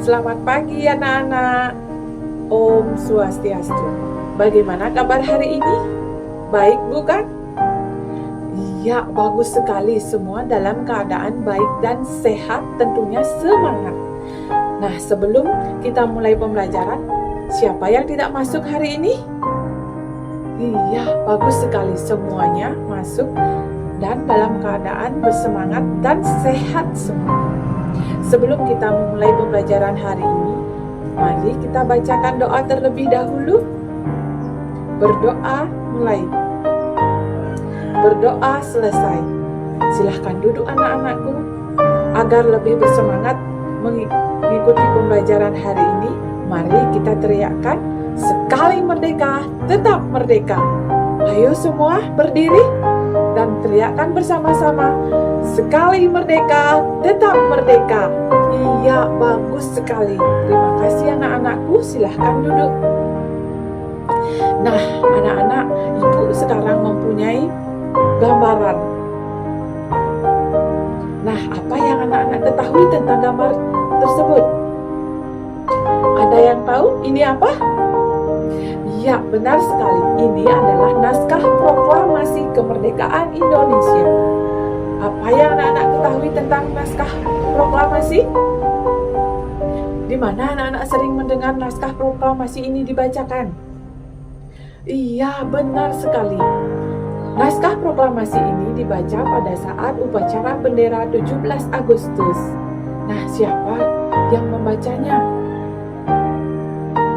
Selamat pagi anak-anak. Om Swastiastu. Bagaimana kabar hari ini? Baik bukan? Iya, bagus sekali, semua dalam keadaan baik dan sehat, tentunya semangat. Nah, sebelum kita mulai pembelajaran, siapa yang tidak masuk hari ini? Iya, bagus sekali, semuanya masuk dan dalam keadaan bersemangat dan sehat semua. Sebelum kita memulai pembelajaran hari ini, mari kita bacakan doa terlebih dahulu. Berdoa mulai. Berdoa selesai. Silahkan duduk anak-anakku agar lebih bersemangat mengikuti pembelajaran hari ini. Mari kita teriakkan, sekali merdeka, tetap merdeka. Ayo semua berdiri dan teriakkan bersama-sama, sekali merdeka, tetap merdeka. Iya, bagus sekali. Terima kasih anak-anakku, silahkan duduk. Nah, anak-anak, Ibu sekarang mempunyai gambaran. Nah, apa yang anak-anak ketahui tentang gambar tersebut? Ada yang tahu ini apa? Ya, benar sekali. Ini adalah naskah proklamasi kemerdekaan Indonesia. Apa yang anak-anak ketahui tentang naskah proklamasi? Di mana anak-anak sering mendengar naskah proklamasi ini dibacakan? Iya, benar sekali. Naskah proklamasi ini dibaca pada saat upacara bendera 17 Agustus. Nah, siapa yang membacanya?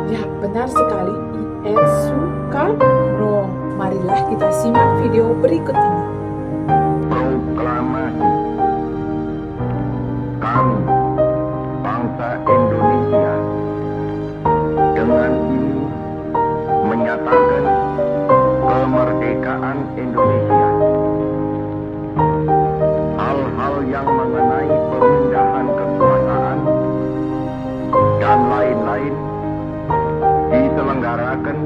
Ya, benar sekali, I.R. Soekarno. Marilah kita simak video berikut ini. Proklamasi. Kami, bangsa Indonesia, dengan ini menyatakan kemerdekaan Indonesia. Hal-hal yang mengenai pemindahan kekuasaan dan lain-lain diselenggarakan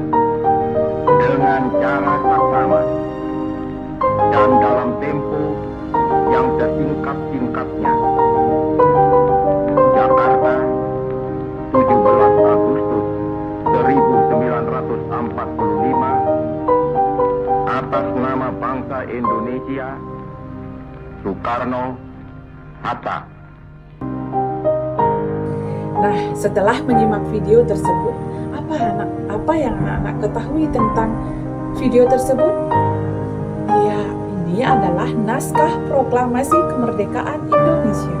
dengan cara saksama dan dalam tempo yang sesingkat-singkatnya. Jakarta, 17 Agustus 1945, atas nama bangsa Indonesia, Soekarno Hatta. Nah, setelah menyimak video tersebut, apa yang anak-anak ketahui tentang video tersebut? Ya, ini adalah naskah proklamasi kemerdekaan Indonesia.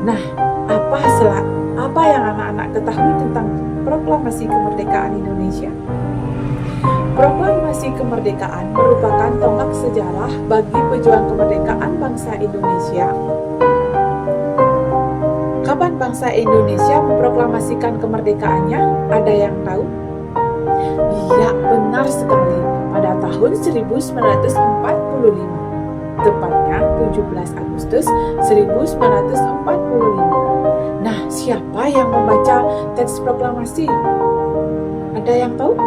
Nah, apa yang anak-anak ketahui tentang proklamasi kemerdekaan Indonesia? Proklamasi kemerdekaan merupakan tonggak sejarah bagi pejuang kemerdekaan bangsa Indonesia. Kapan bangsa Indonesia memproklamasikan kemerdekaannya? Ada yang tahu? Iya, benar sekali. Pada tahun 1945. Tepatnya 17 Agustus 1945. Nah, siapa yang membaca teks proklamasi? Ada yang tahu?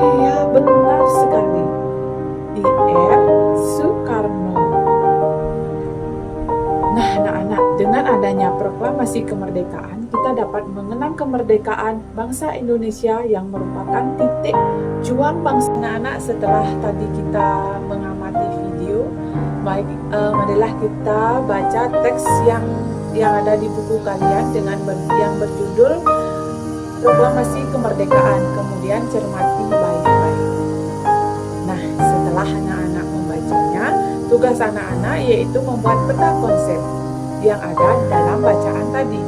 Iya, benar sekali. I.R. Soekarno. Nah, anak-anak, dengan adanya proklamasi kemerdekaan, kita dapat mengenang kemerdekaan bangsa Indonesia yang merupakan titik juang bangsa. Anak-anak, setelah tadi kita mengamati video, marilah kita baca teks yang ada di buku kalian dengan yang berjudul Proklamasi Kemerdekaan, kemudian cermati baik-baik. Nah, setelah anak-anak membacanya, tugas anak-anak yaitu membuat peta konsep yang ada dalam bacaan tadi.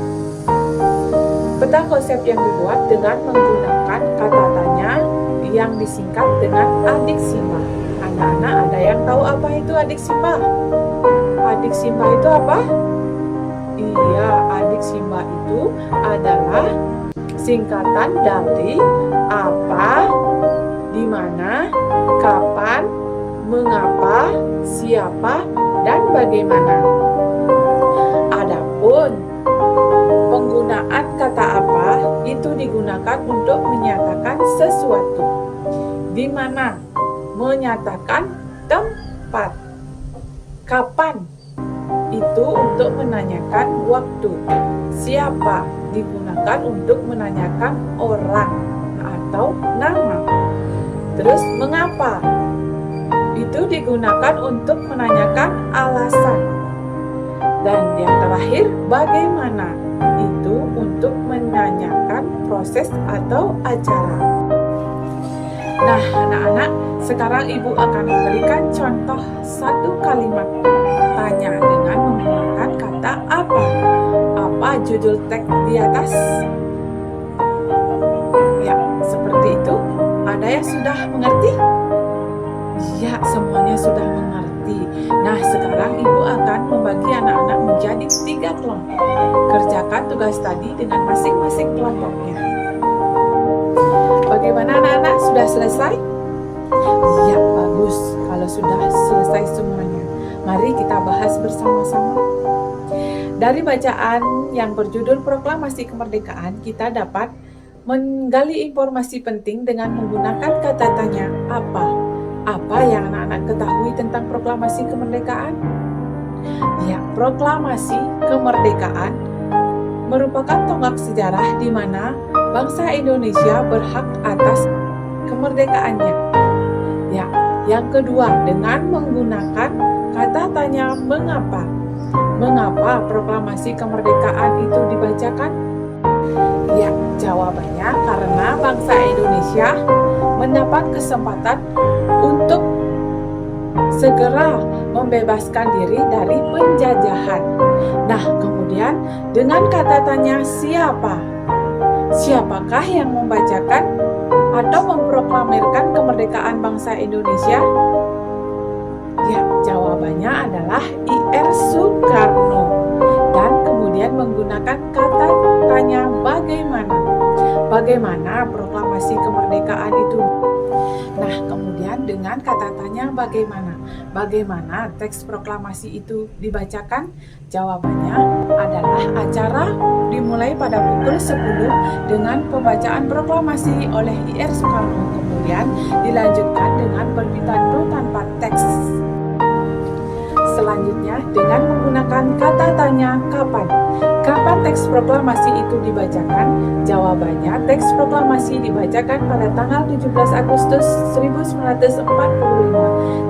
Peta konsep yang dibuat dengan menggunakan kata tanya yang disingkat dengan adiksima. Anak-anak, ada yang tahu apa itu adiksima? Adiksima itu apa? Iya, adiksima itu adalah singkatan dari apa, di mana, kapan, mengapa, siapa, dan bagaimana. Adapun penggunaan kata apa itu digunakan untuk menyatakan sesuatu. Di mana, menyatakan tempat. Kapan, itu untuk menanyakan waktu. Siapa digunakan untuk menanyakan orang atau nama. Terus mengapa itu digunakan untuk menanyakan alasan. Dan yang terakhir bagaimana itu untuk menanyakan proses atau acara. Nah anak-anak, sekarang ibu akan memberikan contoh satu kalimat tanya dengan menggunakan kata apa. Apa judul teks di atas? Ya, seperti itu. Ada yang sudah mengerti? Ya, semuanya sudah mengerti. Nah, sekarang ibu akan membagi anak-anak menjadi 3 kelompok. Kerjakan tugas tadi dengan masing-masing kelompoknya. Bagaimana anak-anak? Sudah selesai? Ya, bagus. Kalau sudah selesai semuanya, mari kita bahas bersama-sama. Dari bacaan yang berjudul Proklamasi Kemerdekaan, kita dapat menggali informasi penting dengan menggunakan kata tanya apa. Apa yang anak-anak ketahui tentang proklamasi kemerdekaan? Ya, proklamasi kemerdekaan merupakan tonggak sejarah di mana bangsa Indonesia berhak atas kemerdekaannya. Ya, yang kedua dengan menggunakan kata tanya mengapa. Mengapa proklamasi kemerdekaan itu dibacakan? Ya, jawabannya karena bangsa Indonesia mendapat kesempatan untuk segera membebaskan diri dari penjajahan. Nah, kemudian dengan kata tanya siapa? Siapakah yang membacakan atau memproklamirkan kemerdekaan bangsa Indonesia? Ya, jawabannya adalah I.R. Soekarno. Dan kemudian menggunakan kata tanya bagaimana. Bagaimana proklamasi kemerdekaan itu? Nah, kemudian dengan kata tanya bagaimana? Bagaimana teks proklamasi itu dibacakan? Jawabannya adalah acara dimulai pada pukul 10 dengan pembacaan proklamasi oleh I.R. Soekarno. Kemudian dilanjutkan dengan permintaan tanpa teks. Selanjutnya dengan menggunakan kata tanya kapan. Kapan teks proklamasi itu dibacakan? Jawabannya teks proklamasi dibacakan pada tanggal 17 Agustus 1945.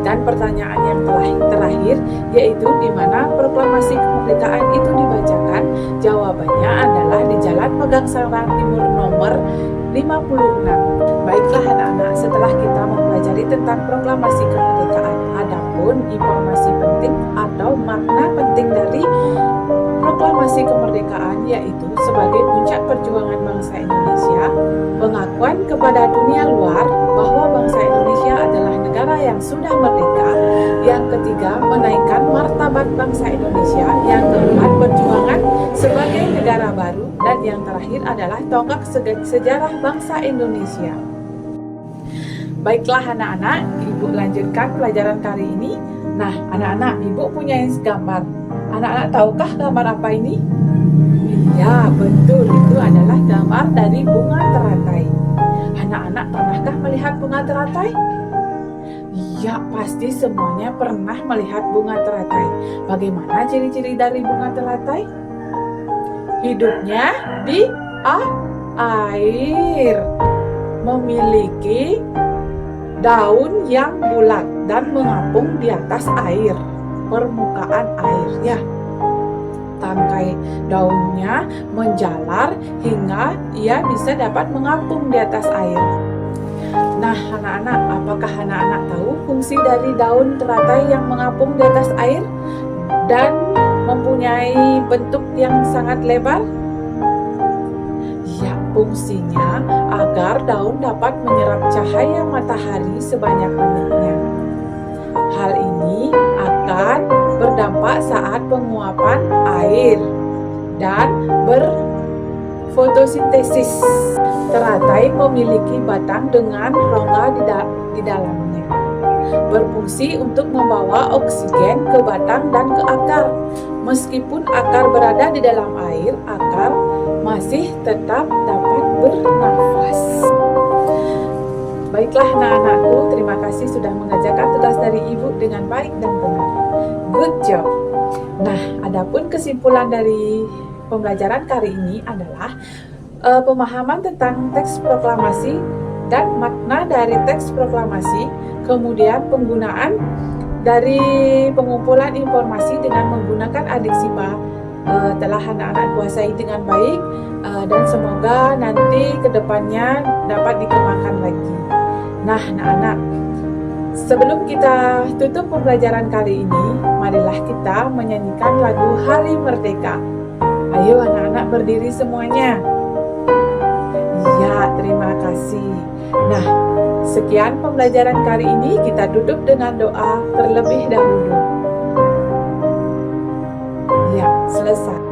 Dan pertanyaan yang terakhir yaitu di mana proklamasi kemerdekaan itu dibacakan? Jawabannya adalah di Jalan Pegang Sarang Timur nomor 56. Baiklah anak-anak, setelah kita mempelajari tentang proklamasi kemerdekaan, adapun informasi penting atau makna penting dari proklamasi kemerdekaan yaitu sebagai puncak perjuangan bangsa Indonesia, pengakuan kepada dunia luar bahwa bangsa Indonesia adalah negara yang sudah merdeka. Yang ketiga, menaikkan martabat bangsa Indonesia. Yang keempat, perjuangan sebagai negara baru. Dan yang terakhir adalah tonggak sejarah bangsa Indonesia. Baiklah anak-anak, ibu lanjutkan pelajaran kali ini. Nah, anak-anak, ibu punya gambar. Anak-anak tahukah gambar apa ini? Iya, betul. Itu adalah gambar dari bunga teratai. Anak-anak pernahkah melihat bunga teratai? Iya, pasti semuanya pernah melihat bunga teratai. Bagaimana ciri-ciri dari bunga teratai? Hidupnya di air. Memiliki daun yang bulat dan mengapung di atas air. Permukaan air ya. Tangkai daunnya menjalar hingga ia bisa dapat mengapung di atas air. Nah, anak-anak, apakah anak-anak tahu fungsi dari daun teratai yang mengapung di atas air dan mempunyai bentuk yang sangat lebar? Ya, fungsinya agar daun dapat menyerap cahaya matahari sebanyak-banyaknya. Hal ini akan berdampak saat penguapan air dan berfotosintesis. Teratai memiliki batang dengan rongga di dalamnya. Berfungsi untuk membawa oksigen ke batang dan ke akar. Meskipun akar berada di dalam air, akar masih tetap dapat bernafas. Baiklah anak-anakku, terima kasih sudah mengerjakan tugas dari ibu dengan baik dan benar. Good job. Nah, adapun kesimpulan dari pembelajaran kali ini adalah pemahaman tentang teks proklamasi dan makna dari teks proklamasi, kemudian penggunaan dari pengumpulan informasi dengan menggunakan adiksiba telah anak-anak kuasai dengan baik, dan semoga nanti kedepannya dapat dikembangkan lagi. Nah, anak-anak, sebelum kita tutup pembelajaran kali ini, marilah kita menyanyikan lagu Hari Merdeka. Ayo anak-anak berdiri semuanya. Ya, terima kasih. Nah, sekian pembelajaran kali ini, kita tutup dengan doa terlebih dahulu. Ya, selesai.